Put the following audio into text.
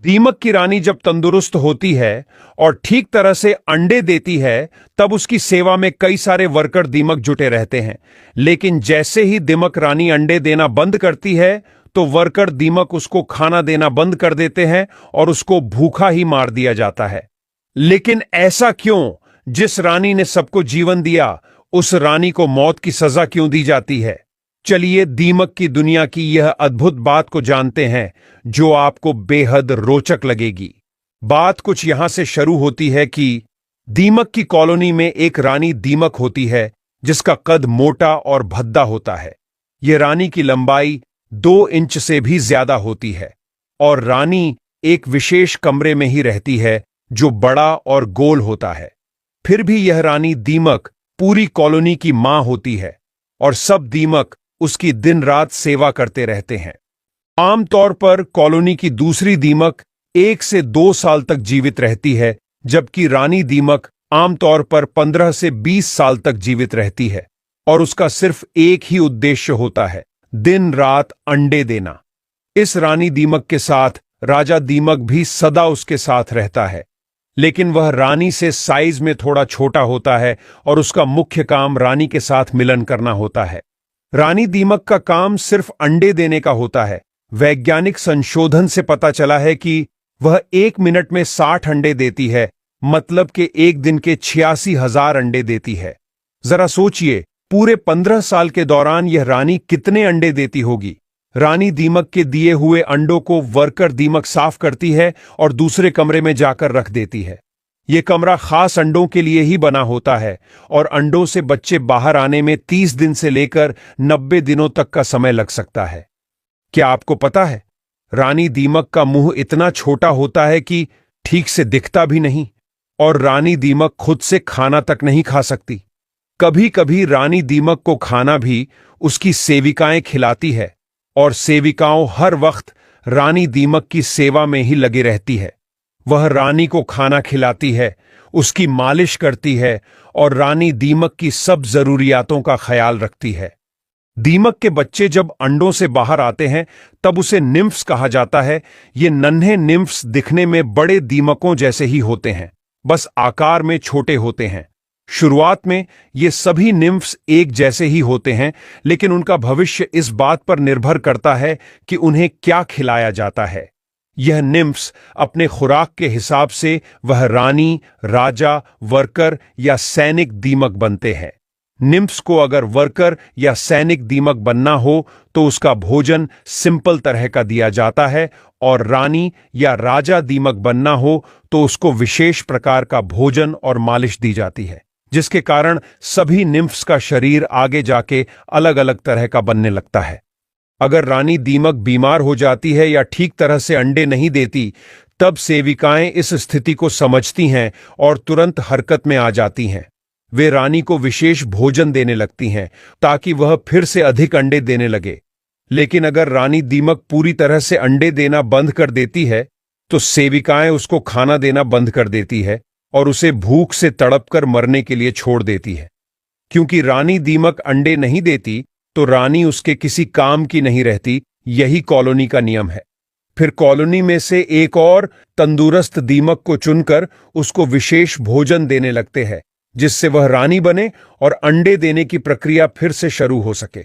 दीमक की रानी जब तंदुरुस्त होती है और ठीक तरह से अंडे देती है, तब उसकी सेवा में कई सारे वर्कर दीमक जुटे रहते हैं। लेकिन जैसे ही दीमक रानी अंडे देना बंद करती है, तो वर्कर दीमक उसको खाना देना बंद कर देते हैं और उसको भूखा ही मार दिया जाता है। लेकिन ऐसा क्यों? जिस रानी ने सबको जीवन दिया, उस रानी को मौत की सजा क्यों दी जाती है? चलिए दीमक की दुनिया की यह अद्भुत बात को जानते हैं, जो आपको बेहद रोचक लगेगी। बात कुछ यहां से शुरू होती है कि दीमक की कॉलोनी में एक रानी दीमक होती है, जिसका कद मोटा और भद्दा होता है। यह रानी की लंबाई 2 इंच से भी ज्यादा होती है और रानी एक विशेष कमरे में ही रहती है, जो बड़ा और गोल होता है। फिर भी यह रानी दीमक पूरी कॉलोनी की मां होती है और सब दीमक उसकी दिन रात सेवा करते रहते हैं। आमतौर पर कॉलोनी की दूसरी दीमक 1 से 2 साल तक जीवित रहती है, जबकि रानी दीमक आमतौर पर 15 से 20 साल तक जीवित रहती है और उसका सिर्फ एक ही उद्देश्य होता है, दिन रात अंडे देना। इस रानी दीमक के साथ राजा दीमक भी सदा उसके साथ रहता है, लेकिन वह रानी से साइज में थोड़ा छोटा होता है और उसका मुख्य काम रानी के साथ मिलन करना होता है। रानी दीमक का काम सिर्फ अंडे देने का होता है। वैज्ञानिक संशोधन से पता चला है कि वह 1 मिनट में 60 अंडे देती है, मतलब कि एक दिन के 86,000 अंडे देती है। जरा सोचिए, पूरे 15 साल के दौरान यह रानी कितने अंडे देती होगी। रानी दीमक के दिए हुए अंडों को वर्कर दीमक साफ करती है और दूसरे कमरे में जाकर रख देती है। यह कमरा खास अंडों के लिए ही बना होता है और अंडों से बच्चे बाहर आने में 30 दिन से लेकर 90 दिनों तक का समय लग सकता है। क्या आपको पता है, रानी दीमक का मुंह इतना छोटा होता है कि ठीक से दिखता भी नहीं और रानी दीमक खुद से खाना तक नहीं खा सकती। कभी कभी रानी दीमक को खाना भी उसकी सेविकाएं खिलाती है और सेविकाओं हर वक्त रानी दीमक की सेवा में ही लगी रहती है। वह रानी को खाना खिलाती है, उसकी मालिश करती है और रानी दीमक की सब जरूरियातों का ख्याल रखती है। दीमक के बच्चे जब अंडों से बाहर आते हैं, तब उसे निम्फ्स कहा जाता है। ये नन्हे निम्फ्स दिखने में बड़े दीमकों जैसे ही होते हैं, बस आकार में छोटे होते हैं। शुरुआत में ये सभी निम्फ्स एक जैसे ही होते हैं, लेकिन उनका भविष्य इस बात पर निर्भर करता है कि उन्हें क्या खिलाया जाता है। यह निम्फ्स अपने खुराक के हिसाब से वह रानी, राजा, वर्कर या सैनिक दीमक बनते हैं। निम्फ्स को अगर वर्कर या सैनिक दीमक बनना हो तो उसका भोजन सिंपल तरह का दिया जाता है, और रानी या राजा दीमक बनना हो तो उसको विशेष प्रकार का भोजन और मालिश दी जाती है, जिसके कारण सभी निम्फ्स का शरीर आगे जाके अलग अलग तरह का बनने लगता है। अगर रानी दीमक बीमार हो जाती है या ठीक तरह से अंडे नहीं देती, तब सेविकाएं इस स्थिति को समझती हैं और तुरंत हरकत में आ जाती हैं। वे रानी को विशेष भोजन देने लगती हैं ताकि वह फिर से अधिक अंडे देने लगे। लेकिन अगर रानी दीमक पूरी तरह से अंडे देना बंद कर देती है, तो सेविकाएं उसको खाना देना बंद कर देती है और उसे भूख से तड़पकर मरने के लिए छोड़ देती है। क्योंकि रानी दीमक अंडे नहीं देती, तो रानी उसके किसी काम की नहीं रहती। यही कॉलोनी का नियम है। फिर कॉलोनी में से एक और तंदुरुस्त दीमक को चुनकर उसको विशेष भोजन देने लगते हैं, जिससे वह रानी बने और अंडे देने की प्रक्रिया फिर से शुरू हो सके।